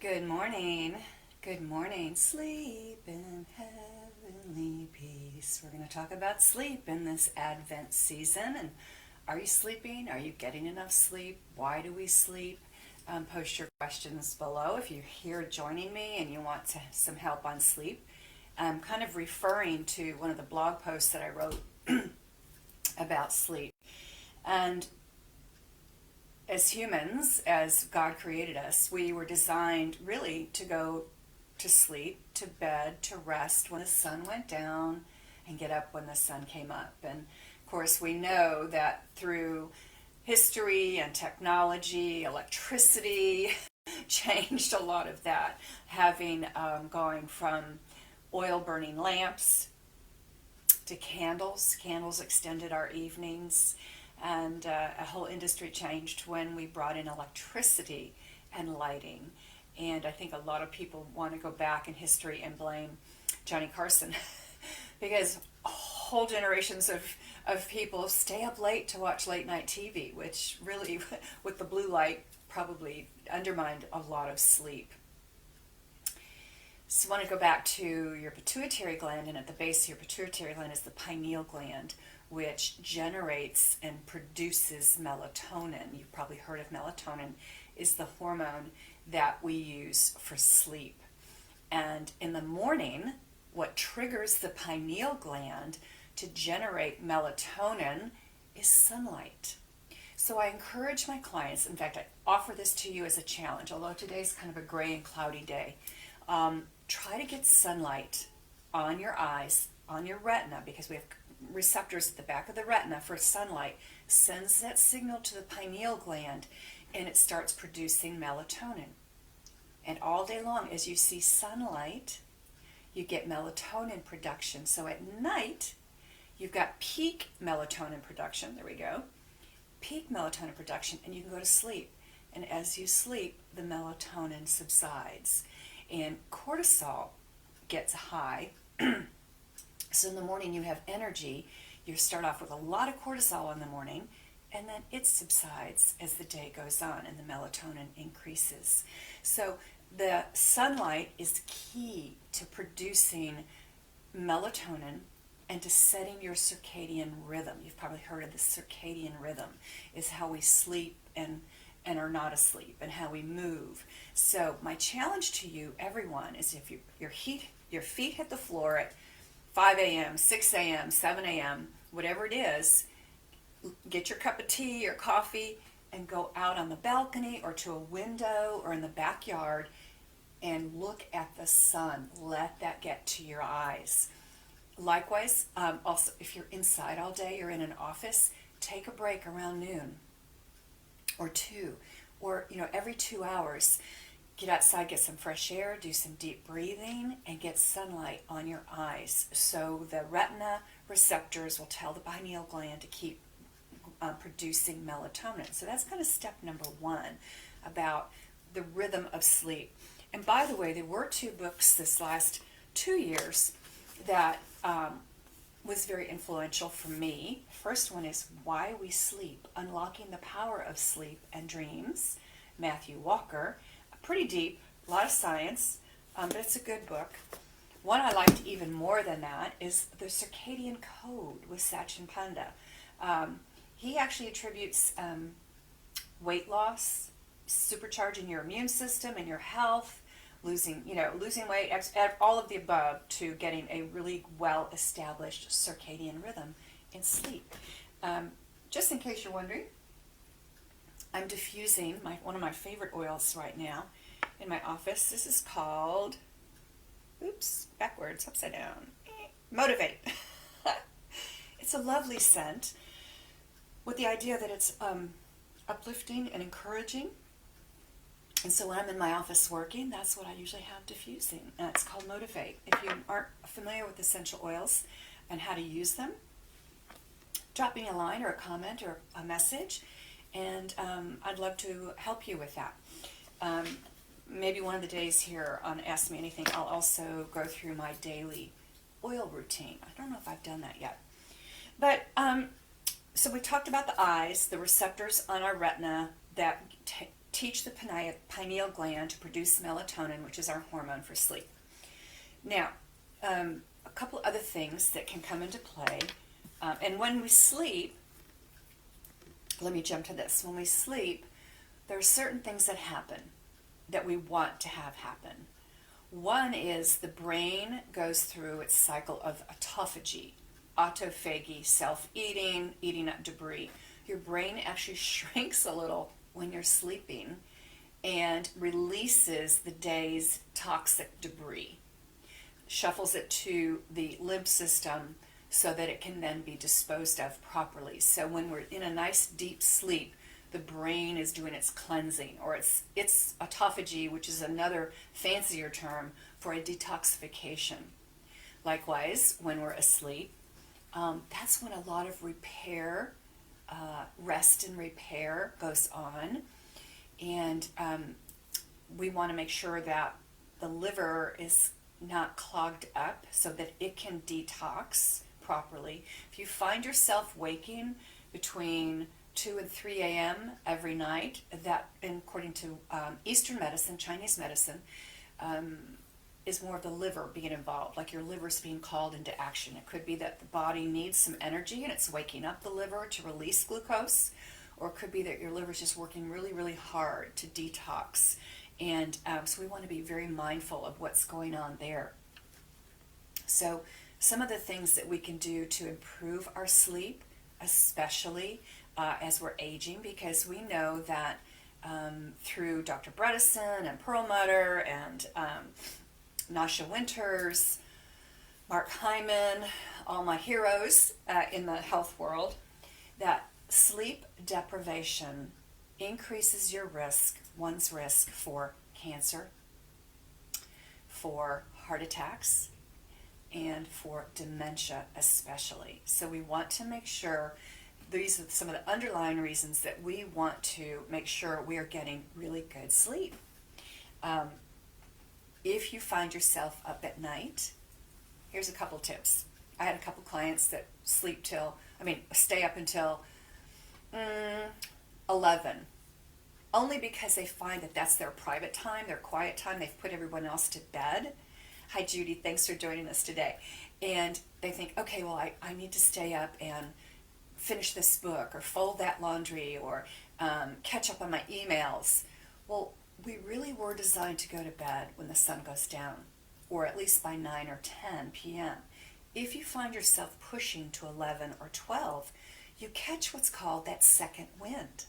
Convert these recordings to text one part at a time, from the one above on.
Good morning. Good morning. Sleep in heavenly peace. We're going to talk about sleep in this Advent season. And are you sleeping? Are you getting enough sleep? Why do we sleep? Post your questions below if you're here joining me and you want some help on sleep. I'm kind of referring to one of the blog posts that I wrote about sleep. And as humans, as God created us, we were designed really to go to sleep, to bed, to rest when the sun went down and get up when the sun came up. And of course, we know that through history and technology, electricity changed a lot of that, having going from oil burning lamps to candles. Candles extended our evenings, and a whole industry changed when we brought in electricity and lighting. And I think a lot of people want to go back in history and blame Johnny Carson because whole generations of people stay up late to watch late night TV, which really, with the blue light, probably undermined a lot of sleep. So I want to go back to your pituitary gland, and at the base of your pituitary gland is the pineal gland, which generates and produces melatonin. You've probably heard of melatonin, is the hormone that we use for sleep. And in the morning, what triggers the pineal gland to generate melatonin is sunlight. So I encourage my clients, in fact, I offer this to you as a challenge, although today's kind of a gray and cloudy day. Try to get sunlight on your eyes, on your retina, because we have receptors at the back of the retina for sunlight, sends that signal to the pineal gland, and it starts producing melatonin. And all day long, as you see sunlight, you get melatonin production. So at night, you've got peak melatonin production. There we go. Peak melatonin production, and you can go to sleep. And as you sleep, the melatonin subsides. And cortisol gets high. So in the morning you have energy. You start off with a lot of cortisol in the morning, and then it subsides as the day goes on and the melatonin increases. So the sunlight is key to producing melatonin and to setting your circadian rhythm. You've probably heard of the circadian rhythm, is how we sleep and are not asleep, and how we move. So my challenge to you, everyone, is if your feet hit the floor at 5 a.m., 6 a.m., 7 a.m., whatever it is, get your cup of tea or coffee and go out on the balcony or to a window or in the backyard and look at the sun. Let that get to your eyes. Likewise, also, if you're inside all day, you're in an office, take a break around noon or 2, or every 2 hours, get outside, get some fresh air, do some deep breathing, and get sunlight on your eyes. So the retina receptors will tell the pineal gland to keep producing melatonin. So that's kind of step number 1 about the rhythm of sleep. And by the way, there were 2 books this last 2 years that was very influential for me. First one is Why We Sleep, Unlocking the Power of Sleep and Dreams, Matthew Walker. Pretty deep, a lot of science, but it's a good book. One I liked even more than that is The Circadian Code with Sachin Panda. He actually attributes weight loss, supercharging your immune system and your health, losing weight, all of the above, to getting a really well-established circadian rhythm in sleep. Just in case you're wondering, I'm diffusing one of my favorite oils right now in my office. This is called, upside down, Motivate. It's a lovely scent with the idea that it's uplifting and encouraging. And so when I'm in my office working, that's what I usually have diffusing. And it's called Motivate. If you aren't familiar with essential oils and how to use them, drop me a line or a comment or a message, and I'd love to help you with that. Maybe one of the days here on Ask Me Anything, I'll also go through my daily oil routine. I don't know if I've done that yet. But so we talked about the eyes, the receptors on our retina that teach the pineal gland to produce melatonin, which is our hormone for sleep. Now, a couple other things that can come into play. And when we sleep, let me jump to this. When we sleep, there are certain things that happen that we want to have happen. One is the brain goes through its cycle of autophagy, self-eating, eating up debris. Your brain actually shrinks a little when you're sleeping and releases the day's toxic debris, shuffles it to the lymph system so that it can then be disposed of properly. So when we're in a nice deep sleep, the brain is doing its cleansing, or its autophagy, which is another fancier term for a detoxification. Likewise, when we're asleep, that's when a lot of repair, rest and repair goes on. And we want to make sure that the liver is not clogged up so that it can detox properly. If you find yourself waking between 2 and 3 a.m. every night, that, according to Eastern medicine, Chinese medicine, is more of the liver being involved, like your liver's being called into action. It could be that the body needs some energy and it's waking up the liver to release glucose, or it could be that your liver's just working really, really hard to detox. And so we want to be very mindful of what's going on there. So some of the things that we can do to improve our sleep, especially as we're aging, because we know that through Dr. Bredesen and Perlmutter and Nasha Winters, Mark Hyman, all my heroes in the health world, that sleep deprivation increases one's risk for cancer, for heart attacks, and for dementia especially. So we want to make sure, these are some of the underlying reasons that we want to make sure we are getting really good sleep. If you find yourself up at night, here's a couple tips. I had a couple clients that stay up until 11, only because they find that that's their private time, their quiet time. They've put everyone else to bed. Hi, Judy. Thanks for joining us today. And they think, okay, well, I need to stay up and finish this book or fold that laundry or catch up on my emails. Well, we really were designed to go to bed when the sun goes down, or at least by 9 or 10 p.m. If you find yourself pushing to 11 or 12, you catch what's called that second wind.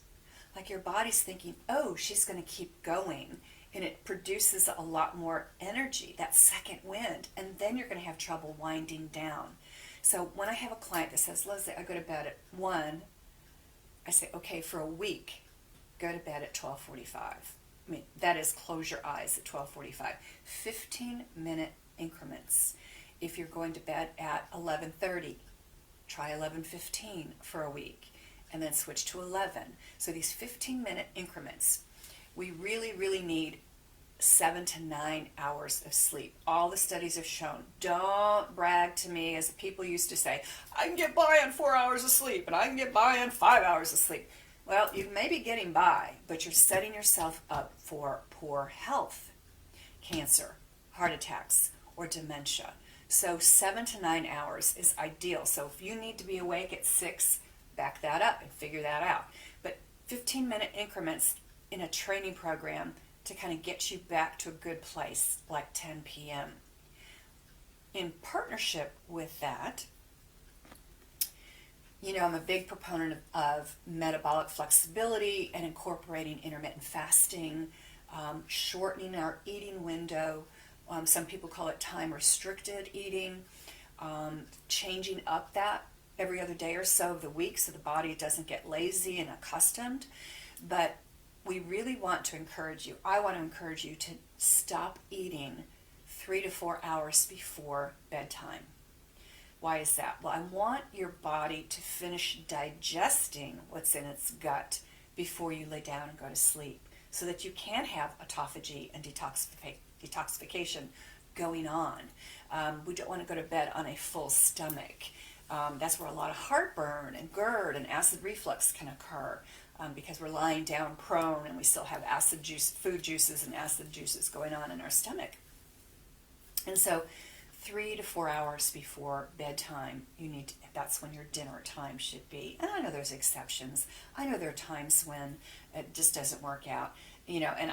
Like your body's thinking, oh, she's going to keep going, and it produces a lot more energy, that second wind, and then you're going to have trouble winding down. So when I have a client that says, Leslie, I go to bed at 1, I say, okay, for a week, go to bed at 12:45. I mean, that is close your eyes at 12:45. 15-minute increments. If you're going to bed at 11:30, try 11:15 for a week, and then switch to 11. So these 15-minute increments, we really, really need 7 to 9 hours of sleep. All the studies have shown. Don't brag to me, as people used to say, I can get by on 4 hours of sleep, and I can get by on 5 hours of sleep. Well, you may be getting by, but you're setting yourself up for poor health, cancer, heart attacks, or dementia. So 7 to 9 hours is ideal. So if you need to be awake at 6, back that up and figure that out. But 15-minute increments in a training program to kind of get you back to a good place, like 10 p.m. In partnership with that, I'm a big proponent of metabolic flexibility and incorporating intermittent fasting, shortening our eating window. Some people call it time-restricted eating, changing up that every other day or so of the week so the body doesn't get lazy and accustomed. But we really want to encourage you, I want to encourage you to stop eating 3 to 4 hours before bedtime. Why is that? Well, I want your body to finish digesting what's in its gut before you lay down and go to sleep, so that you can have autophagy and detoxification going on. We don't want to go to bed on a full stomach. That's where a lot of heartburn and GERD and acid reflux can occur, because we're lying down prone and we still have food juices and acid juices going on in our stomach. And so 3 to 4 hours before bedtime, that's when your dinner time should be. And I know there's exceptions. I know there are times when it just doesn't work out. And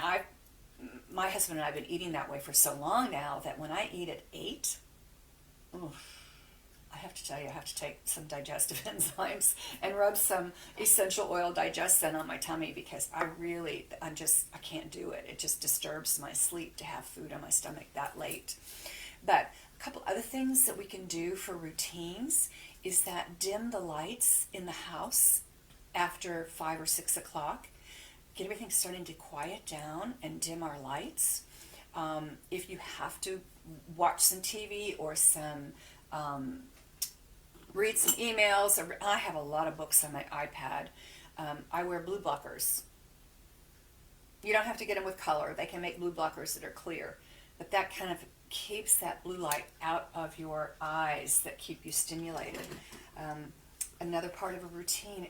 my husband and I have been eating that way for so long now that when I eat at 8, I have to tell you, I have to take some digestive enzymes and rub some essential oil Digestin on my tummy, because I can't do it. It just disturbs my sleep to have food on my stomach that late. But a couple other things that we can do for routines is that dim the lights in the house after 5 or 6 o'clock. Get everything starting to quiet down and dim our lights. If you have to watch some TV or read some emails, I have a lot of books on my iPad. I wear blue blockers. You don't have to get them with color. They can make blue blockers that are clear. But that kind of keeps that blue light out of your eyes that keep you stimulated. Another part of a routine,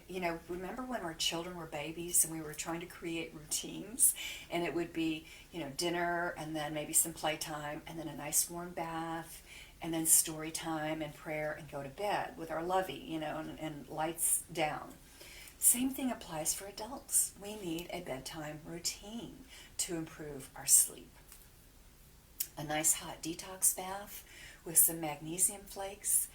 remember when our children were babies and we were trying to create routines, and it would be, dinner and then maybe some playtime and then a nice warm bath and then story time and prayer and go to bed with our lovey, and lights down. Same thing applies for adults. We need a bedtime routine to improve our sleep. A nice hot detox bath with some magnesium flakes,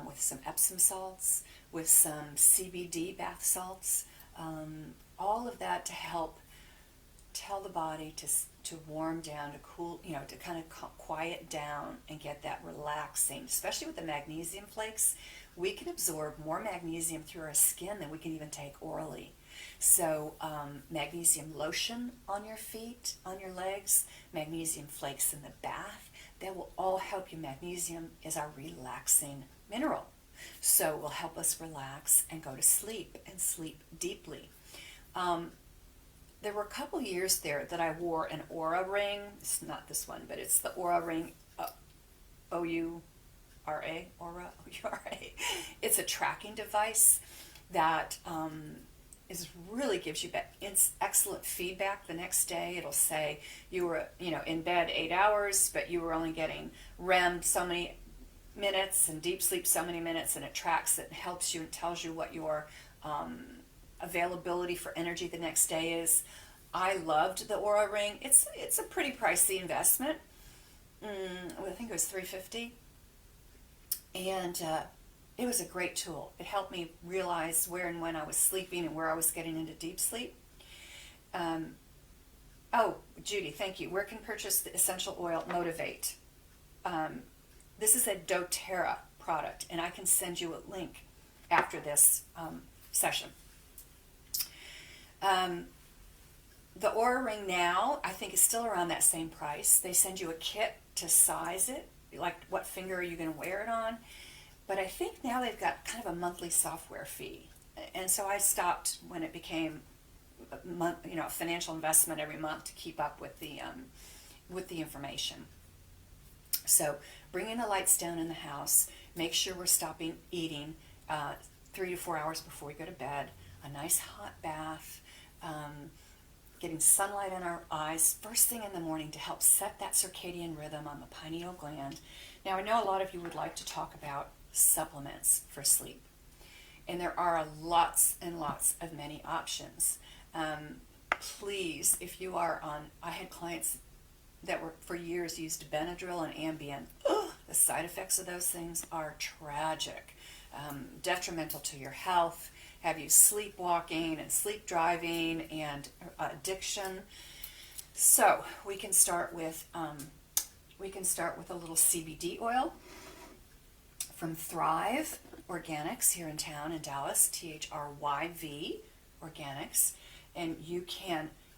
with some Epsom salts, with some CBD bath salts, all of that to help tell the body to warm down, to cool, to kind of quiet down and get that relaxing. Especially with the magnesium flakes, we can absorb more magnesium through our skin than we can even take orally. So magnesium lotion on your feet, on your legs, magnesium flakes in the bath, that will all help you. Magnesium is our relaxing mineral. So it will help us relax and go to sleep and sleep deeply. There were a couple years there that I wore an Oura ring. It's not this one, but it's the Oura ring, O-U-R-A, Oura, O-U-R-A. It's a tracking device that really gives you excellent feedback the next day. It'll say you were, in bed 8 hours, but you were only getting REM so many minutes and deep sleep so many minutes, and it tracks it and helps you and tells you what your availability for energy the next day is. I loved the Oura ring. It's a pretty pricey investment. I think it was $350, and it was a great tool. It helped me realize where and when I was sleeping and where I was getting into deep sleep. Judy, thank you. Where can purchase the essential oil Motivate? This is a doTERRA product, and I can send you a link after this session. The Oura ring now, I think, is still around that same price. They send you a kit to size it, like what finger are you going to wear it on. But I think now they've got kind of a monthly software fee. And so I stopped when it became a financial investment every month to keep up with the information. So bringing the lights down in the house, make sure we're stopping eating 3 to 4 hours before we go to bed, a nice hot bath, getting sunlight in our eyes first thing in the morning to help set that circadian rhythm on the pineal gland. Now, I know a lot of you would like to talk about supplements for sleep, and there are lots and lots of many options. Please, if you are on, I had clients that were for years used Benadryl and Ambien. The side effects of those things are tragic, detrimental to your health, have you sleepwalking and sleep driving and addiction. So we can start with a little CBD oil from Thrive Organics here in town in Dallas, THRYV Organics, and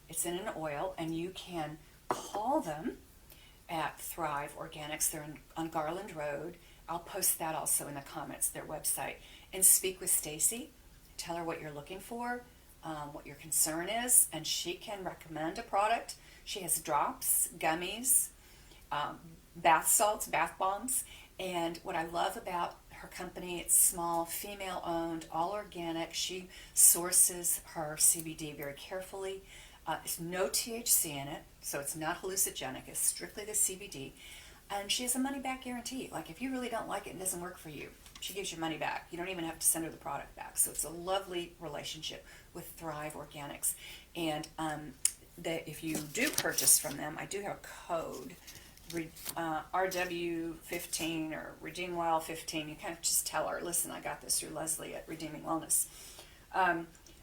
it's in an oil, and you can call them at Thrive Organics. They're on Garland Road. I'll post that also in the comments, their website, and speak with Stacy. Tell her what you're looking for, what your concern is, and she can recommend a product. She has drops, gummies, bath salts, bath bombs, and what I love about her company. It's small, female owned, all organic. She sources her CBD very carefully. There's no THC in it, so it's not hallucinogenic. It's strictly the CBD. And she has a money back guarantee. Like, if you really don't like it and it doesn't work for you, she gives you money back. You don't even have to send her the product back. So it's a lovely relationship with Thrive Organics. And if you do purchase from them, I do have a code, RW15 or Redeem Well 15. You kind of just tell her, listen, I got this through Leslie at Redeeming Wellness.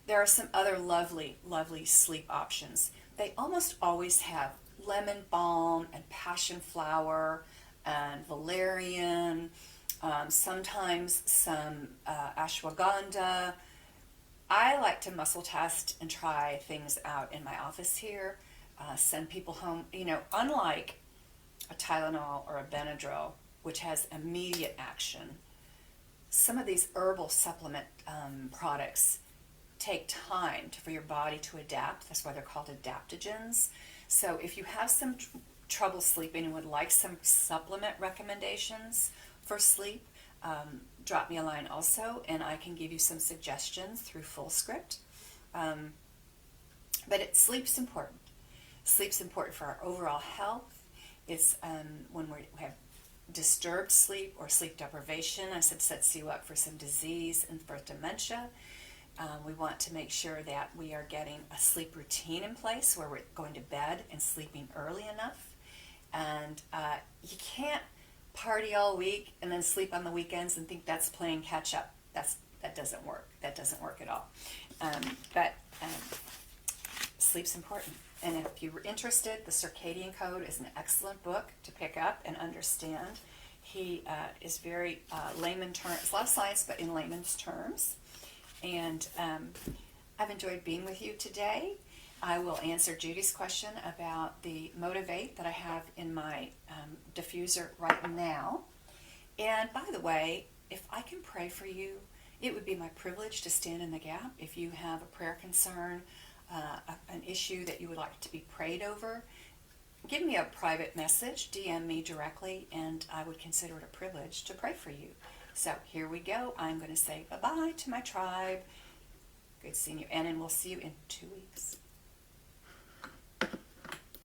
There are some other lovely, lovely sleep options. They almost always have lemon balm and passion flower and valerian, sometimes some ashwagandha. I like to muscle test and try things out in my office here, send people home. You know, unlike a Tylenol or a Benadryl, which has immediate action, some of these herbal supplement products take time for your body to adapt. That's why they're called adaptogens. So if you have some trouble sleeping and would like some supplement recommendations for sleep, drop me a line also, and I can give you some suggestions through FullScript. But sleep's important. Sleep's important for our overall health. It's when we have disturbed sleep or sleep deprivation, I said sets you up for some disease and for dementia. We want to make sure that we are getting a sleep routine in place where we're going to bed and sleeping early enough. And you can't party all week and then sleep on the weekends and think that's playing catch up. That doesn't work. That doesn't work at all. But sleep's important. And if you were interested, The Circadian Code is an excellent book to pick up and understand. He is very layman terms, a lot of science, but in layman's terms. And I've enjoyed being with you today. I will answer Judy's question about the Motivate that I have in my diffuser right now. And by the way, if I can pray for you, it would be my privilege to stand in the gap. If you have a prayer concern, an issue that you would like to be prayed over, give me a private message, DM me directly, and I would consider it a privilege to pray for you. So here we go. I'm going to say bye-bye to my tribe. Good seeing you, and we'll see you in 2 weeks.